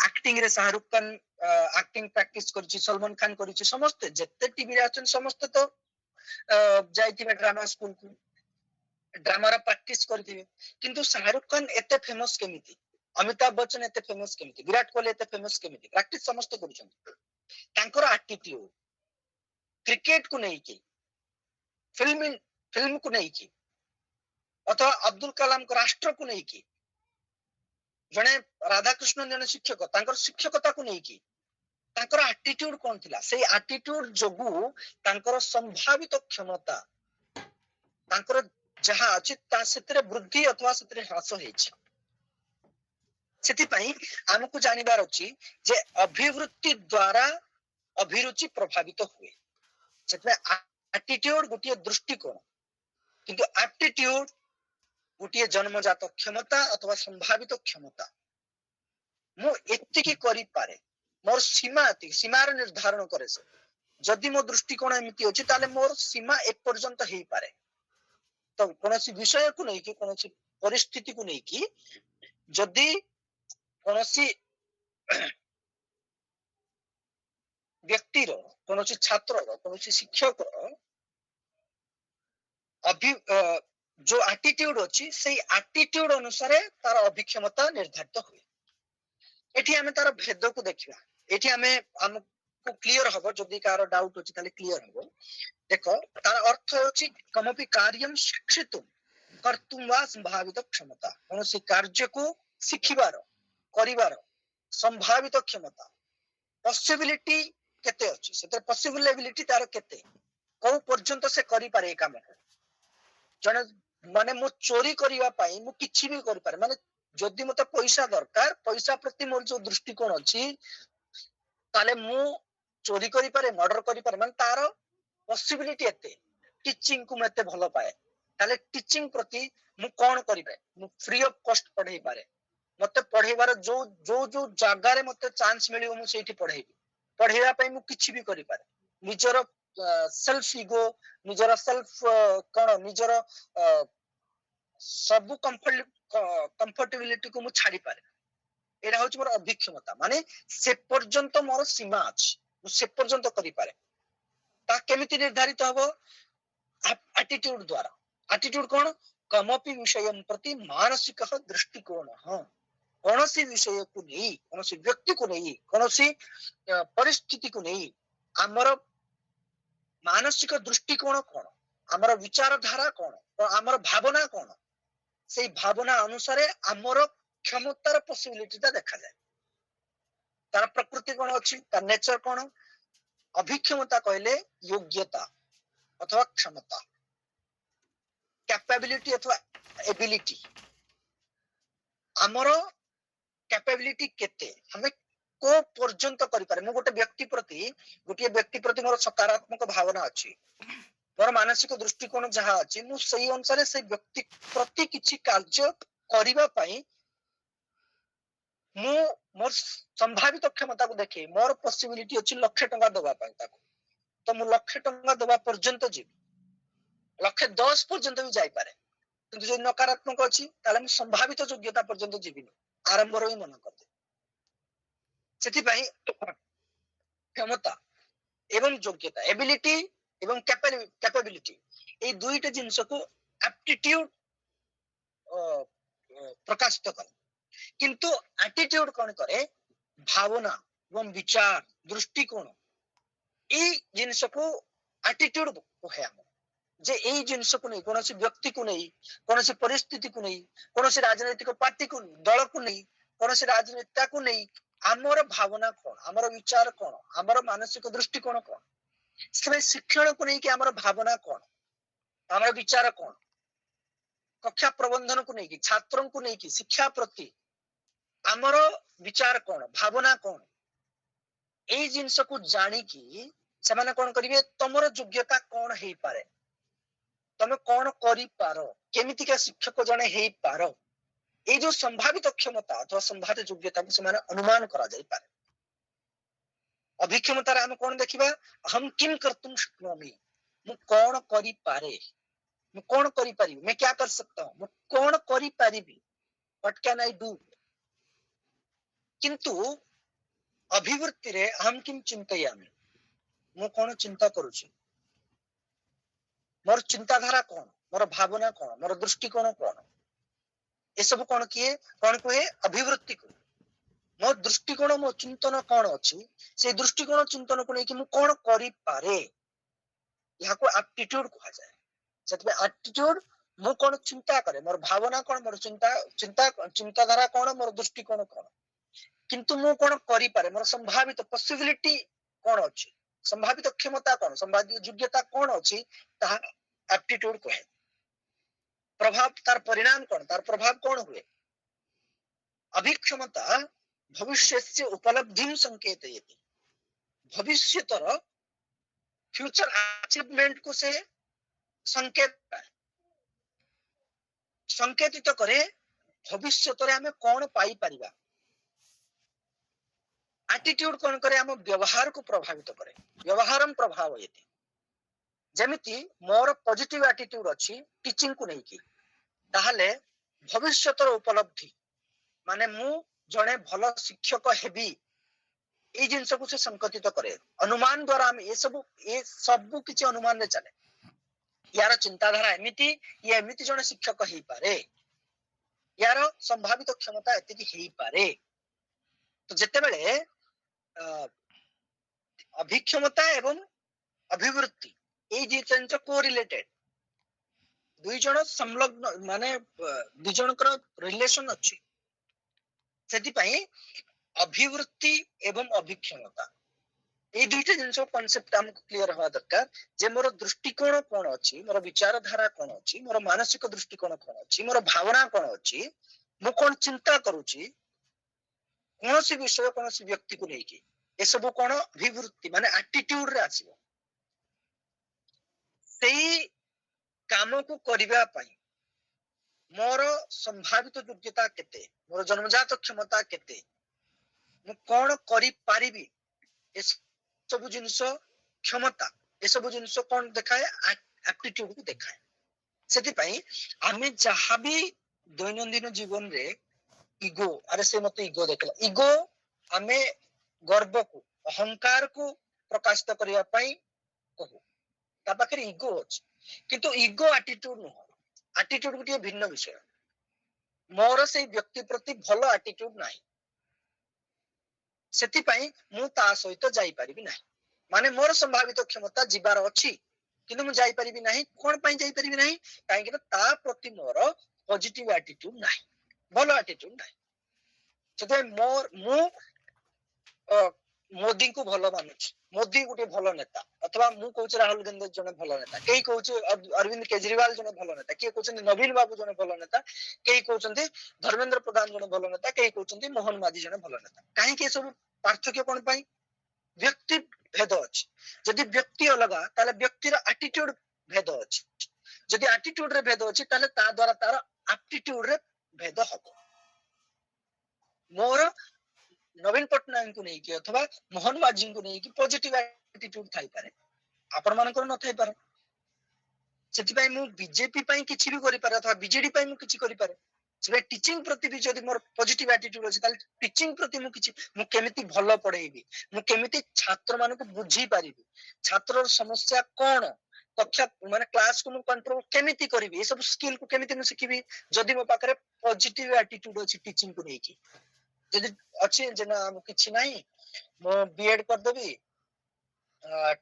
एक्टिंग रे शाहरुख खान एक्टिंग प्रैक्टिस करूची सलमान खान करूची समस्त जत्ते टीवी रे आछन समस्त तो जाइतिबा ड्रामा स्कूल को ड्रामार प्रैक्टिस करथिबे किंतु शाहरुख खान एते फेमस केमिति अमिताभ बच्चन एते फेमस केमिति विराट कोहली एते फेमस केमिति प्रैक्टिस समस्त करूछन तांकर एटीट्यूड क्रिकेट को नहीं की फिल्म फिल्म को नहीं की अथवा अब्दुल कलाम को राष्ट्र को नहीं की जने राधाकृष्ण जने शिक्षक तांकर शिक्षकता को नहीं की तांकर एटीट्यूड कोन थिला से एटीट्यूड जोगु तांकर संभावित क्षमता तांकर जहा अछि ता सेतरे वृद्धि अथवा सेतरे ह्रास हेछि सेति पई हमकु जानिबार अछि जे अभिवृत्ति द्वारा अभिरुचि प्रभावित हुए सेतमे एटीट्यूड गोटिए दृष्टिकोण किंतु एप्टीट्यूड गोटिए जन्मजात क्षमता अथवा संभावित क्षमता मु एतिकी करि पारे मोर सीमा एति सीमार निर्धारण करे से जदि मो दृष्टिकोण एमिति अछि ताले मोर सीमा एक पर्यंत हेई पारे तो कोनोसी विषय को नहीं कि कोनोसी परिस्थिति को नहीं कि जदि कोनोसी व्यक्तिर कोनोसी छात्रर कोनोसी शिक्षकर अभि जो एटीट्यूड अछि सेही एटीट्यूड अनुसार तार अभिक्षमता निर्धारित हुए एठी हमें तार भेद को देखिबा एठी हमें हमको क्लियर हबो जदि कार डाउट अछि ताले क्लियर हबो देखो तार अर्थ अछि कमपि कार्यम शिक्षितुम कर्तुम वा संभावित क्षमता कोनोसी कार्य को शिखिबार करिवार संभावित क्षमता पॉसिबिलिटी केते अछि सेते पॉसिबिलिटी तार केते को पर्यंत से करि पारे काम जने माने मु चोरी करिवा पाई मु किछि भी करि पारे माने जदि मते पैसा दरकार पैसा प्रति मोर जो दृष्टिकोण अछि ताले मु चोरी करि पारे मर्डर करि पारे माने तार पॉसिबिलिटी एते टीचिंग को मते भलो पाए ताले टीचिंग प्रति मु कोन करि पाए मु फ्री ऑफ कॉस्ट पढाई पारे मते पढाइबार जो जो जो जागा रे मते चांस मिलियो मु सेठी पढाइबी पढाइबा पई मु किछि भी करि पारे निजर सेल्फ ईगो निजर सेल्फ कोन निजर सब कंफर्टेबिलिटी को मु छाडी पारे एरा होच मोर अभिक्षमता माने से पर्यंत मोर सीमा अछि मु से पर्यंत करि पारे ता केमिति निर्धारित हबो एटीट्यूड द्वारा एटीट्यूड कोन कमपि विषयं प्रति मानसिक दृष्टिकोण कौनसी विषय को नहीं कौनसी व्यक्ति को नहीं कौनसी परिस्थिति को नहीं आमर मानसिक दृष्टिकोण कौन आमर विचारधारा कौन आमर भावना कौन से भावना अनुसार आमर क्षमतार पॉसिबिलिटी ता देखा जाए तार प्रकृति कौन अछि तार नेचर कौन अभिक्षमता कहले योग्यता अथवा क्षमता कैपेबिलिटी अथवा एबिलिटी आमर कैपेबिलिटी केते हमें को पर्यंत करि पारे मु गोटे व्यक्ति प्रति मोर सकारात्मक भावना अछि मोर मानसिक दृष्टिकोण जहा अछि मु सही अनुसार से व्यक्ति प्रति किछि कार्य करिबा पई मु मोर संभावित क्षमता को देखे मोर पॉसिबिलिटी अछि लाख टका दबा पई ताको तो मु लाख टका दबा पर्यंत जी 110 पर्यंत भी जाई पारे किंतु जो नकारात्मक अछि ताले मु संभावित योग्यता पर्यंत जीविनी आरंभ रो ही मन करते सेति पई क्षमता एवं योग्यता एबिलिटी एवं कैपेबिलिटी ए दुईटा जिंस को एप्टीट्यूड प्रकाशित करे किंतु एटीट्यूड कोन करे भावना एवं विचार दृष्टिकोण ए जिंस को एटीट्यूड कहे हम जे ए जिंस को नहीं कोनोसी व्यक्ति को नहीं कोनोसी परिस्थिति को नहीं कोनोसी राजनीतिक पार्टी को दल को नहीं कोनोसी राजनेता को नहीं आमर भावना कोन आमर विचार कोन आमर मानसिक दृष्टिकोण कोन से शिक्षण को नहीं कि आमर भावना कोन आमर विचार कोन कक्षा प्रबंधन को नहीं कि छात्रों को नहीं कि शिक्षा प्रति आमर विचार कोन भावना कोन ए जिंस को जानी कि से माने कोन करिवे तमर योग्यता कोन हेई पारे तमे कोन करि पारो केमिति का शिक्षक जने हेई पारो ए जो संभावित क्षमता अथवा संभावित योग्यता को से अनुमान करा जाई पारे अभिक्षमता रे हम कोन देखिबा हम किम कर्तुम शक्नोमि मु कोन करि पारे मु कोन करि पारि मैं क्या कर सकता हूं मु कोन करि पारिबी व्हाट कैन आई डू किंतु अभिवृत्ति रे हम किम चिंतयामि मु कोन चिंता करूछि मोर चिंताधारा कोन मोर भावना कौन मोर दृष्टिकोण कौन ये सब कौन किए कौन कहे अभिवृत्ति को मो दृष्टिकोण मो चिंतन कौन अच्छी से दृष्टिकोण चिंतन को लेकिन मु कौन करि पारे यहाँ को एप्टीट्यूड कहा जाए सेतबे एप्टीट्यूड मु कौन चिंता करे मोर भावना कौन मोर चिंता चिंता चिंताधारा कौन मोर दृष्टिकोण कौन किंतु मु कौन करि पारे मोर संभावित पॉसिबिलिटी कौन अछि संभावित क्षमता कौन संभावित योग्यता कौन अछि ताहा एप्टीट्यूड कहे प्रभाव तार परिणाम कौन तार प्रभाव कौन हुए अभिक्षमता भविष्यस्य उपलब्धिं संकेतयति भविष्यतर फ्यूचर अचीवमेंट को से संकेतित करे भविष्यतरे हमें कौन पाई परिबा एटीट्यूड कौन करे हम व्यवहार को प्रभावित करे व्यवहारम प्रभाव यति जेमिति मोर पॉजिटिव एटीट्यूड अछि टीचिंग को नहीं की ताहले भविष्यतर उपलब्धि माने मु जने भलो शिक्षक हेबी ए जिंस को से संकेतित करे अनुमान द्वारा हम ये सब किछि अनुमान रे चले यार चिंताधारा एमिति ये एमिति जने शिक्षक हेई पारे यार संभावित क्षमता एति हेई पारे तो जेते बेले अभिक्षमता एवं अभिवृत्ति ए जिंस को रिलेटेड दुई जन संलग्न माने दुई जनकर रिलेशन अछि सेति पई अभिवृत्ति एवं अभिक्षमता ये दुईटा जिनस कॉन्सेप्ट हमको क्लियर हवा दरकार जे मोर दृष्टिकोण कोन अछि मोर विचारधारा कोन अछि मोर मानसिक दृष्टिकोण कोन अछि मोर भावना कोन अछि मु कोन चिंता करूची कोनोसी विषय कोनोसी व्यक्ति को लेके ए सब कोन अभिवृत्ति माने एटीट्यूड रे आसीबो सेही काम को करिबा पई मोर संभावित योग्यता केते मोर जन्मजात क्षमता केते मु कोन करि पारिबी ए सब जिनस क्षमता ए सब जिनस कोन देखाए एप्टीट्यूड को देखाए सेति पई आमे जहां भी दैनंदिन जीवन रे ईगो अरे से मत ईगो देखला ईगो आमे गर्व को अहंकार को प्रकाशित करिया पई कहू ता पाखरे ईगो अछि किंतु ईगो एटीट्यूड न एटीट्यूड गोटे भिन्न विषय मोर से व्यक्ति प्रति भलो एटीट्यूड नाही सेति पई मु ता सहित जाई परिबि नाही माने मोर संभावित क्षमता जीवार अछि किंतु मु जाई परिबि नाही कोन पई जाई परिबि नाही काहे कि ता प्रति मोर पॉजिटिव एटीट्यूड नाही भलो एटीट्यूड नाही सेते मोर मु मोदी को भलो मानुछि मोदी गोटे भलो नेता अथवा मु कहूछ राहुल गांधी जने भलो नेता केई कहूछ अरविंद केजरीवाल जने भलो नेता के कहउछन नवीन बाबू जने भलो नेता केई कहउछन धर्मेंद्र प्रधान जने भलो नेता केई कहउछन मोहन माझी जने भलो नेता काहे के सब पार्थक्य कोन पई व्यक्ति भेद अछि यदि व्यक्ति अलगा ताले व्यक्तिर एटीट्यूड भेद अछि यदि एटीट्यूड रे भेद अछि ताले ता द्वारा तार एप्टीट्यूड रे भेद हबो मोर नवीन पटनायक को नहीं कि अथवा मोहन माझी को नहीं कि पॉजिटिव एटीट्यूड थाई पारे आपण मानकर न थाई पारे सेति पई मु बीजेपी पई किछि भी करि पारे अथवा बीजेडी पई मु किछि करि पारे से टीचिंग प्रति भी जदि मोर पॉजिटिव एटीट्यूड अछि ताले टीचिंग प्रति मु किछि मु केमिति भलो पढेइबी मु केमिति छात्र मानको बुझी पारिबी छात्रर समस्या कोन कक्षा माने क्लास को मु कंट्रोल केमिति करिबी ए सब स्किल को केमिति मु सिखिबी जदि मो पाखरे पॉजिटिव एटीट्यूड अछि टीचिंग को नहीं कि यदि अच्छी जना किछि नाही मो बीएड कर देबी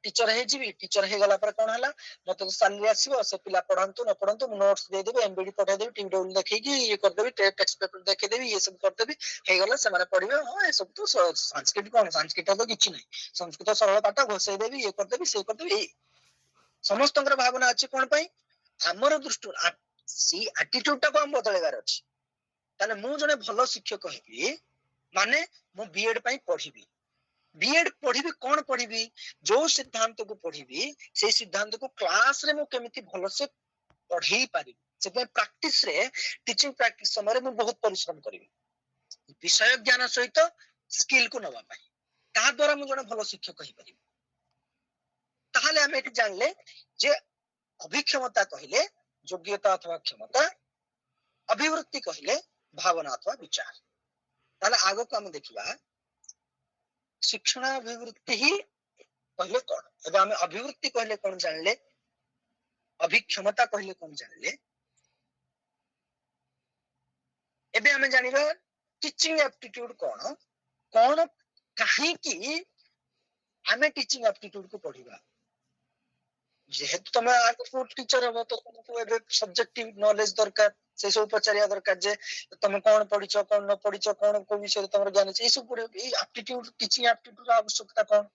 टीचर हे जीवी टीचर हे गला पर कोन हला मते सैलरी आसीबो से पिला पढंतु न पढंतु नोट्स दे देबे एमबीडी पठा देबे टीडब्ल्यू देखै कि ये कर देबे टेक्स्ट पेपर देखै देबे ये सब कर देबे हे गला से माने पढिबे हां ये सब तो संस्कृत कोन संस्कृत तो किछि नाही संस्कृत सरल पाठ घोषै देबे ये कर देबे से कर देबे समस्तंकर भावना अछि कोन पई हमर दृष्टि सी एटीट्यूड टा को हम बदलेबार अछि ताले मु जने भलो शिक्षक हेबी माने मु बीएड पई पढिबी बीएड पढिबी कोन पढिबी जो सिद्धांत को पढिबी से सिद्धांत को क्लास रे मु केमिति भलो से पढी पारी से प्रैक्टिस रे टीचिंग प्रैक्टिस समय मु बहुत परिश्रम करिबी विषय ज्ञान सहित स्किल को नवा पाई ता द्वारा मु जने भलो शिक्षक कहि पारी ताहाले हम एठी जानले जे अभिक्षमता कहिले योग्यता अथवा क्षमता अभिवृत्ति कहिले भावना अथवा विचार ताले आगो को हम देखिबा शिक्षण अभिवृत्ति ही पहले कौन एबे हम अभिवृत्ति कहले कौन जानले अभिक्षमता कहले कौन जानले एबे हमें जानिबा टीचिंग एप्टीट्यूड कौन कौन कहीं की हमें टीचिंग एप्टीट्यूड को पढ़िबा जेहेतु तुम आगु टीचर हम तो तुमको एबे सब्जेक्टिव नॉलेज दरकार से सब पचारिया दरकार जे तुम कौन पढ़िछ कौन न पढ़िछ कौन को विषय तुमर ज्ञान छै सब पड़े ए एप्टीट्यूड टीचिंग एप्टीट्यूड आवश्यकता कौन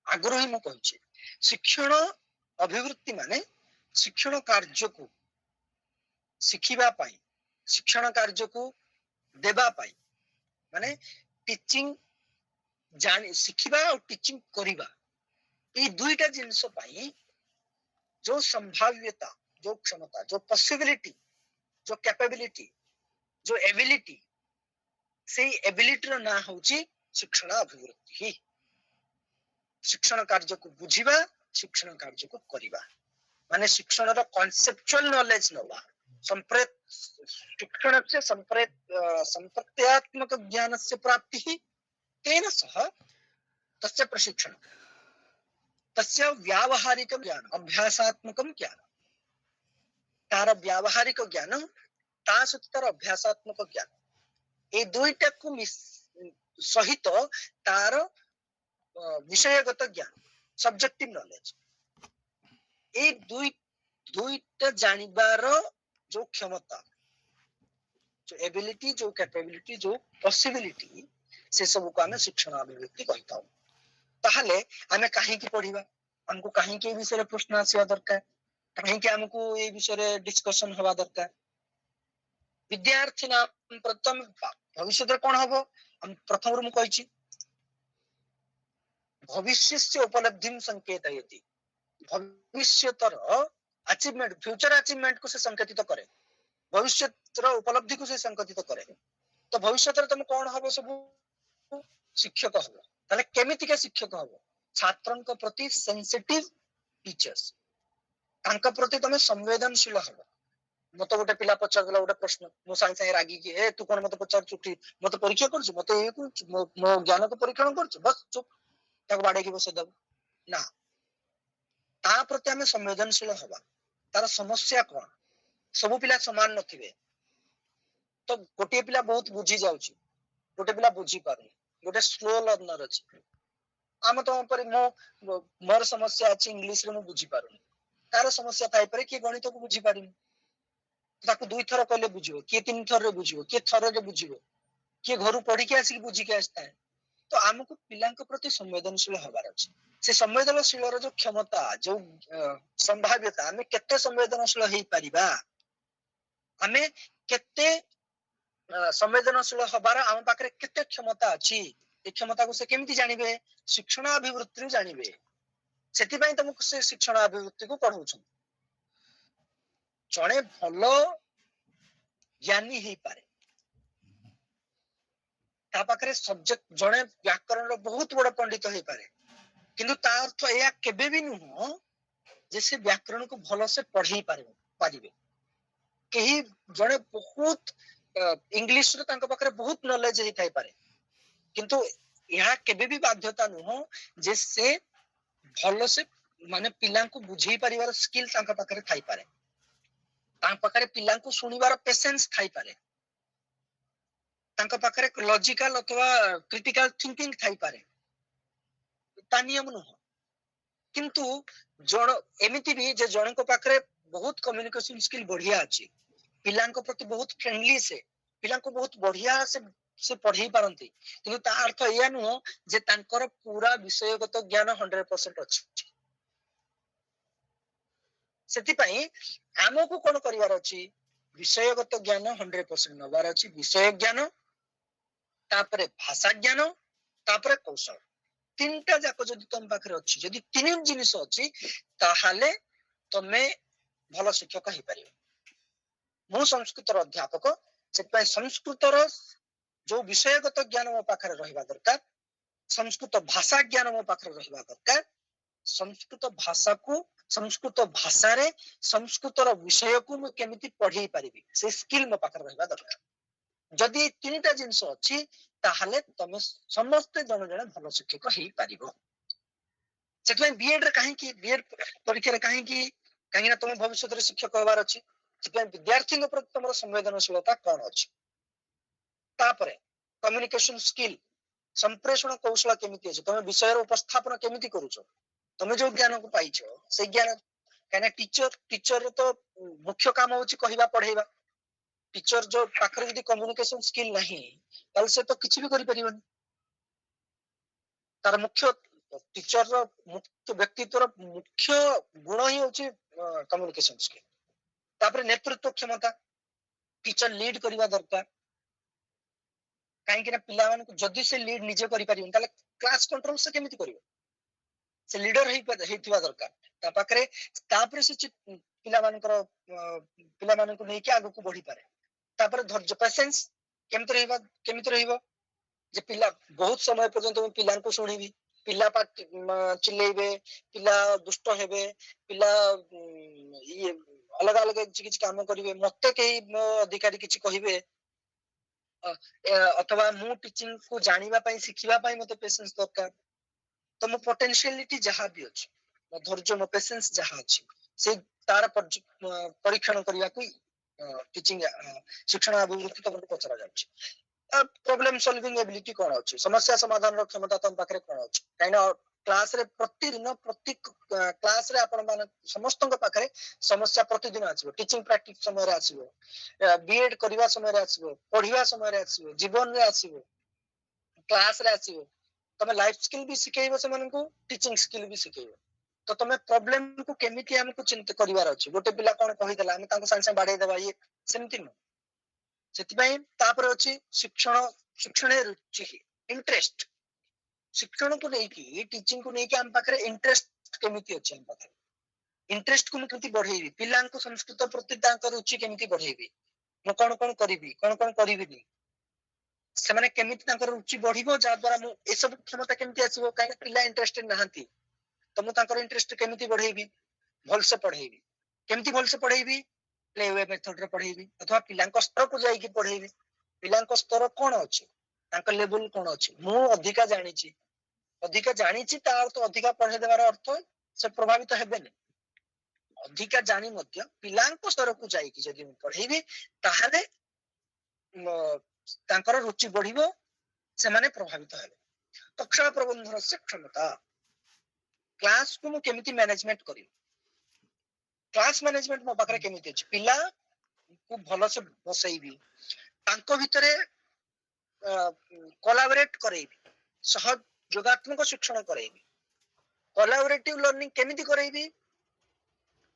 आग्रह ही मैं कहछि शिक्षण अभिवृत्ति माने शिक्षण कार्य को शिखिबा पाई शिक्षण कार्य को देबा पाई माने टीचिंग जानि शिखिबा और टीचिंग करिबा ये दुईटा जिनस पाई जो संभाव्यता जो क्षमता जो पॉसिबिलिटी जो कैपेबिलिटी जो एबिलिटी से एबिलिटी रो ना होची शिक्षण अभिवृत्ति ही शिक्षण कार्य को बुझिबा शिक्षण कार्य को करिबा माने शिक्षण रो कॉन्सेप्चुअल नॉलेज नवा संप्रेत शिक्षण से संप्रत्यात्मक ज्ञान से प्राप्ति ही तेन सह तस्य प्रशिक्षण तस्य व्यावहारिक ज्ञान अभ्यासात्मकम ज्ञान तार व्यावहारिक ज्ञान ता सहित तार अभ्यासात्मक ज्ञान ए दुईटा को सहित तार विषयगत ज्ञान सब्जेक्टिव नॉलेज ए दुईटा जानिबार जो क्षमता जो एबिलिटी जो कैपेबिलिटी जो पॉसिबिलिटी से सब को आमे शिक्षण अभिवृत्ति कहता हूं ताहले आमे काहे की पढ़िबा हमको काहे के विषय प्रश्न आसीबा दरकार काहे के हमको ए विषय डिस्कशन हवा दरकार विद्यार्थी ना प्रथम भविष्य कोन हबो हम प्रथम रू कहिछि भविष्यस्य उपलब्धिं संकेतयति भविष्यतर अचीवमेंट फ्यूचर अचीवमेंट को से संकेतित करे भविष्यर उपलब्धि को से संकेतित करे तो भविष्य तुम कौन हबो सब शिक्षक हबो ताले केमिति के शिक्षक हबो छात्रन को प्रति सेंसिटिव टीचर्स तांका प्रति तमे संवेदनशील हबो मते गोटे पिला पचार गला गोटे प्रश्न मो साइ साइ रागी के ए तू कोन मते पचार चुटी मते परीक्षा करछ मते ए को मो ज्ञान को परीक्षण करछ बस चुप ताको बाडे की बसे दब ना ता प्रति हमें संवेदनशील हबा तार समस्या कोन सब पिला समान नथिबे तो गोटे पिला बहुत बुझी जाउची गोटे पिला बुझी पारे गोटे स्लो लर्नर अछि आम तो पर मो मोर समस्या अछि इंग्लिश रे मो बुझी पारुनी तार समस्या थाई परे कि गणित को बुझी पारिनी ताको दुई थर कहले बुझिबो के तीन थर रे बुझिबो के थर रे बुझिबो के घरु पढ़ी के आसी बुझी के आस्ता है तो हमको पिलांक प्रति संवेदनशील हबार अछि से संवेदनशील रो जो क्षमता जो संभाव्यता हमें केते संवेदनशील हेई परिबा हमें केते संवेदनशील हबार हम पाखरे केते क्षमता अछि ए क्षमता को से केमिति जानिबे शिक्षण अभिवृत्ति जानिबे सेति पई तुमको से शिक्षण अभिवृत्ति को पढौछन जणे भलो ज्ञानी हेई पारे ता पाखरे सब्जेक्ट जणे व्याकरण रो बहुत बड़ पंडित हेई पारे किंतु ता अर्थ एया केबे भी नुह जे से व्याकरण को भलो से पढ़ी पारिबे केही जणे बहुत इंग्लिश रो तांका पाखरे बहुत नॉलेज हेई थाई पारे किंतु यह केबे भी बाध्यता नुह जे से भलो से माने पिलां को बुझेई परिवार स्किल तांका पाखरे थाई पारे तां पाखरे पिलां को सुनिबार पेशेंस थाई पारे तांका पाखरे लॉजिकल अथवा क्रिटिकल थिंकिंग थाई पारे ता नियम नुह किंतु जण एमिति भी जे जण को पाखरे बहुत कम्युनिकेशन स्किल बढ़िया अछि पिलां को प्रति बहुत फ्रेंडली से पिलां को बहुत बढ़िया से पढ़ी पारंती किंतु ता अर्थ एया नुह जे तांकर पूरा विषयगत ज्ञान 100% अछि सेति पई हमको कोन करिवार अछि विषयगत ज्ञान 100% नबार अछि विषय ज्ञान तापरे भाषा ज्ञान तापरे कौशल तीनटा जाको जदि तुम पाखरे अछि जदि तीन जिनिस अछि ताहाले तमे भलो शिक्षक हेई परिबे मु संस्कृत अध्यापक सेपय संस्कृत जो विषयगत ज्ञान मो पाखरे रहिबा दरकार संस्कृत भाषा ज्ञान मो पाखरे रहिबा दरकार संस्कृत भाषा को संस्कृत भाषा रे संस्कृत रो विषय को मु केमिति पढ़ी पारिबी से स्किल मो पाखरे रहिबा दरकार जदि तीनटा जिंस अछि ताहाले तमे समस्त जन जन भलो शिक्षक हेई पारिबो सेतले बीएड रे काहे की बीएड परीक्षा रे काहे की कहीं तुम भविष्य शिक्षक होबार अच्छी विद्यार्थी प्रति तुम संवेदनशीलता कौन अच्छी कम्युनिकेशन स्किल संप्रेषण कौशल केमिति अछि तुम विषय उपस्थापन केमिति करूछ तुम जो ज्ञान को पाइछ से ज्ञान कहीं टीचर तो मुख्य काम होची कहवा पढ़ेवा टीचर जो पाखरे यदि कम्युनिकेशन स्किल नहीं ताल से तो किछि भी करि परिबन तार मुख्य टीचर रो मुख्य व्यक्तित्व मुख्य गुण ही होची कम्युनिकेशन स्किल तापर नेतृत्व क्षमता टीचर लीड करबा दरकार कहीं पिला मानक जदि से लीड निजे करि परिबन ताले क्लास कंट्रोल से केमिति करिवो से लीडर हेइथिबा दरकार ता पाखरे तापर से पिला मानक नै के आगु को बढ़ी पारे तापर धैर्य पेशेंस केमिति रहइबो जे पिला बहुत समय पर्यंत मैं पिला को सुनिबी पिला चिल्लेबे पिला दुष्ट हेबे पिला ये अलग अलग किछि काम करिवे मते के अधिकारी किछि कहिबे अथवा मु टीचिंग को जानिबा पई सिखिबा पई मते पेशेंस दरकार तो मो पोटेंशियलिटी जहां भी अछि मो धैर्य मो पेशेंस जहां अछि से तार परीक्षण करिया को टीचिंग शिक्षण अभिवृद्धि तो पचरा जाउछि प्रॉब्लम सॉल्विंग एबिलिटी कोन अछि समस्या समाधान रो क्षमता तम पाखरे कोन अछि काइना क्लास रे प्रतिदिन प्रति क्लास रे आपण मान समस्त पाखरे समस्या प्रतिदिन आछिबो टीचिंग प्रैक्टिस समय रे आछिबो बीएड करबा समय रे आछिबो पढिबा समय रे आछिबो जीवन रे आछिबो क्लास रे आछिबो तमे लाइफ स्किल भी सिखेइबो से मानकू टीचिंग स्किल भी सिखेइबो तो तमे प्रॉब्लम को केमिति हमकु चिंता करिवार अछि गोटे पिला कोन कहि देला हम ताको संग संग बाडे देबा ये सेमति न सेतिबाई तापर अछि शिक्षण रुचि इंटरेस्ट शिक्षण को नहीं की टीचिंग को नहीं कि हम पाखरे इंटरेस्ट केमिति अछि हम पाखरे इंटरेस्ट को केमिति बढ़ेबी पिलां को संस्कृत प्रति तांकर रुचि केमिति बढ़ेबी मो कोन कोन करिबी से माने केमिति तांकर रुचि बढ़िबो जा द्वारा मु ए सब क्षमता केमिति आसीबो काहे पिला इंटरेस्टेड नहंती तो मु तांकर इंटरेस्ट केमिति बढ़ेबी भल से पढ़ेबी केमिति भल से पढ़ेबी प्ले वे मेथड रे पढ़ेबी अथवा पिलांक स्तर को जाई कि पढ़ेबी पिलांक स्तर कोन अछि तांकर लेवल कोन अछि मु अधिका जानिछि तार तो अधिका पढ़े देबार अर्थ से प्रभावित हेबेनी अधिका जानी मध्य पिलांक स्तर को जाई कि जदि मु पढ़ेबी ताहाले तांकर रुचि बढ़िबो से माने प्रभावित हेबे कक्षा प्रबंधन से क्षमता क्लास को मु केमिति मैनेजमेंट करी क्लास मैनेजमेंट मो पाखरे केमिति अछि पिला को भलो से बसैबी तांको भितरे कोलैबोरेट करेबी सहज योगात्मक शिक्षण करेबी कोलैबोरेटिव लर्निंग केमिति करेबी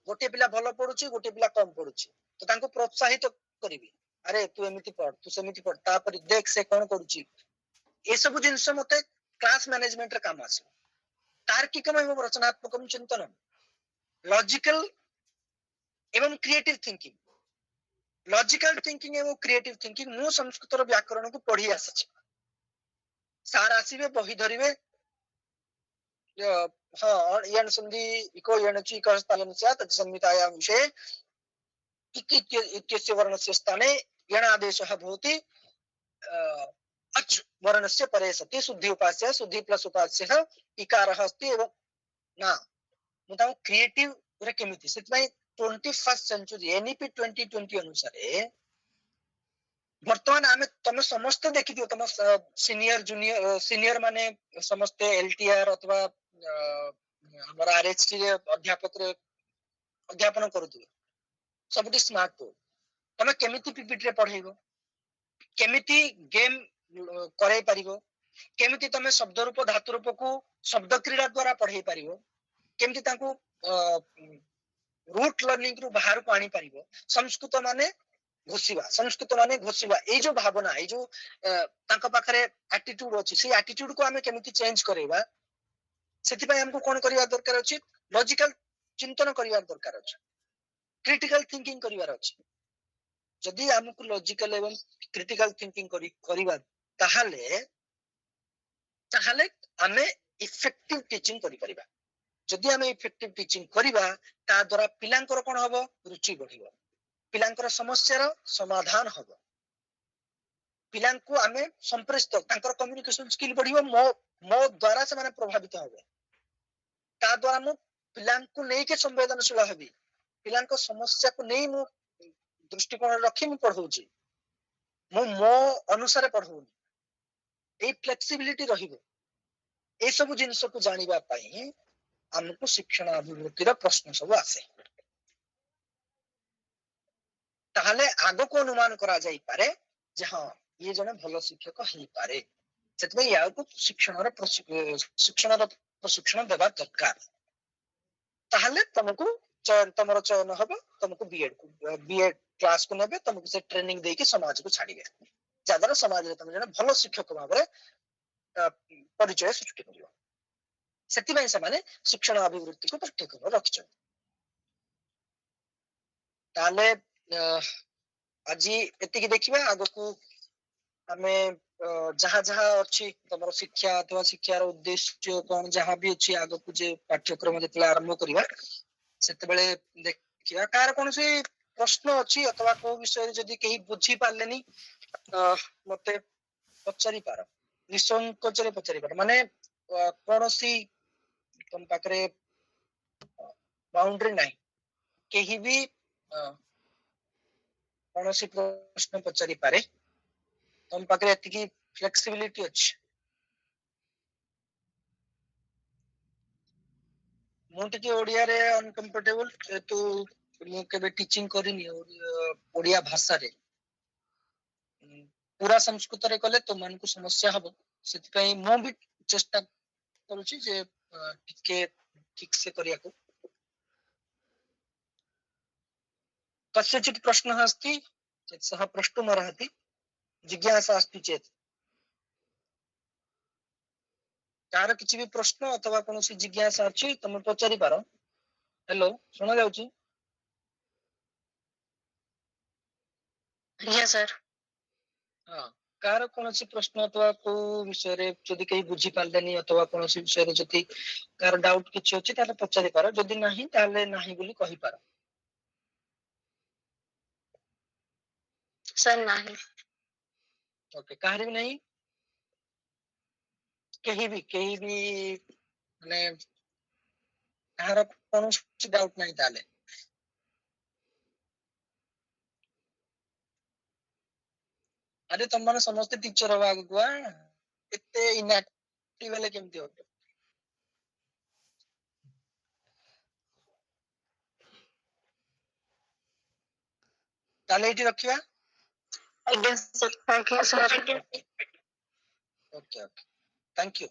गोटे पिला भलो पढुची गोटे पिला कम पढुची तो तांको प्रोत्साहित करेबी अरे तू एमिति पढ़ तू सेमिति पढ़ तापर देख से कोन करूची ए सब जिंस मते क्लास मैनेजमेंट रे काम आसी तार्किक एवं रचनात्मक चिंतन लॉजिकल एवं क्रिएटिव थिंकिंग लॉजिकल थिंकिंग एवं क्रिएटिव थिंकिंग मु संस्कृत रो व्याकरण को पढ़ी आसछि सार आसीबे बही धरिबे हां यन संधि इको यणचि कस्थालन स्यात् संहितायां विषये इत्यस्य वर्णस्य स्थाने यणादेशः भवति अच् वर्णस्य परे सति शुद्धि उपास्य शुद्धि प्लस उपास्य इकारः अस्ति एवं ना मुता क्रिएटिव रे केमिति सेतबाई 21st सेंचुरी एनईपी 2020 अनुसार वर्तमान आमे तमे समस्त देखिदियो तम सीनियर जूनियर सीनियर माने समस्त एलटीआर अथवा हमर आरएचटी रे अध्यापक रे अध्यापन करूथिबे सबटी स्मार्ट बोर्ड तमे केमिति पीपीटी रे पढेइबो केमिति गेम करे परिबो केमिति तमे शब्द रूप धातु रूप को शब्द क्रीड़ा द्वारा पढेइ परिबो केमिति तांको रूट लर्निंग रु बाहर को आनी परिबो संस्कृत माने घोषिबा ए जो भावना ए जो तांका पाखरे एटीट्यूड अछि से एटीट्यूड को हमें केमिति चेंज करेबा सेति पय हमको कोन करिवा दरकार अछि लॉजिकल चिंतन करिवा दरकार अछि क्रिटिकल थिंकिंग करिवार अछि जदि हमको लॉजिकल एवं क्रिटिकल थिंकिंग करिवा ताहाले हमें इफेक्टिव टीचिंग करि परिबा जदि हमें इफेक्टिव टीचिंग करिबा ता द्वारा पिलांकर कोन हबो रुचि बढ़िबो पिलांकर समस्या रो समाधान हबो पिलांको हमें संप्रेषित तांकर कम्युनिकेशन स्किल बढ़िबो मो द्वारा से माने प्रभावित हबे ता द्वारा मु पिलांको नै के संवेदनशील हबी पिलांको समस्या को नहीं मु दृष्टिकोण रखी मु पढ़ौची मु मो अनुसार पढ़ौनी ए फ्लेक्सिबिलिटी रहिबो ए सब जिनिस को जानिबा पई हमको शिक्षण अभिवृत्तिर प्रश्न सब आसे ताहले आगो को अनुमान करा जाई पारे जे हां ये जने भलो शिक्षक हेई पारे सेतबे याको शिक्षण प्रशिक्षण देबा दरकार ताहले तुमको तुमरो चयन हबो तुमको बीएड क्लास को नेबे तुमको से ट्रेनिंग देके समाज को छाड़िबे जादर समाज रे तुम जने भलो शिक्षक भाबरे परिचय सृष्टि करियो सेति भाई से माने शिक्षण अभिवृत्ति को पाठ्यक्रम रखिछ ताले आज एतिकी देखिबा आगो को हमें जहाँ जहाँ अच्छी तुम शिक्षा अथवा शिक्षार उद्देश्य कौन जहाँ भी अच्छी आग को जे पाठ्यक्रम जो आरंभ करवा से देखिया कार कौन से प्रश्न अच्छी अथवा को विषय जदि कहीं बुझी पारलेनी मते पचारि पार निसंकोचरे पचारि पार माने कौन सी तुम पाखरे बाउंड्री नहीं कहीं भी कौन सी प्रश्न पचारि पारे तुम पाखरे एतिकी फ्लेक्सिबिलिटी अछि मु टिके ओडिया रे अनकंफर्टेबल तो मु केबे टीचिंग करिनी ओडिया भाषा रे पूरा संस्कृत रे कले तो मन को समस्या हबो सेति पई मु भी चेष्टा करूची जे टिके ठीक से करिया को कस्यचित् प्रश्नः अस्ति चेत् सः प्रष्टुमर्हति जिज्ञासा अस्ति चेत् कार किछि भी प्रश्न अथवा कोनोसी जिज्ञासा अछि तमे पचारि पारो हेलो सुना जाउची yes sir हां कार कोनोसी प्रश्न अथवा को विषय रे जदि कहीं बुझी पाललेनी अथवा कोनोसी विषय रे जदि कार डाउट किछि अछि ताले पचारि पारो जदि नाही ताले नाही बोली कहि पारो sir nahi ओके कार भी नहीं कहीं भी माने कार कोनोसी डाउट नहीं ताले अरे तुम माने समस्त टीचर हवा गुआ एते इनएक्टिव वाले केमती हो ताले एटी रखिया I guess sir thank you sir okay okay thank you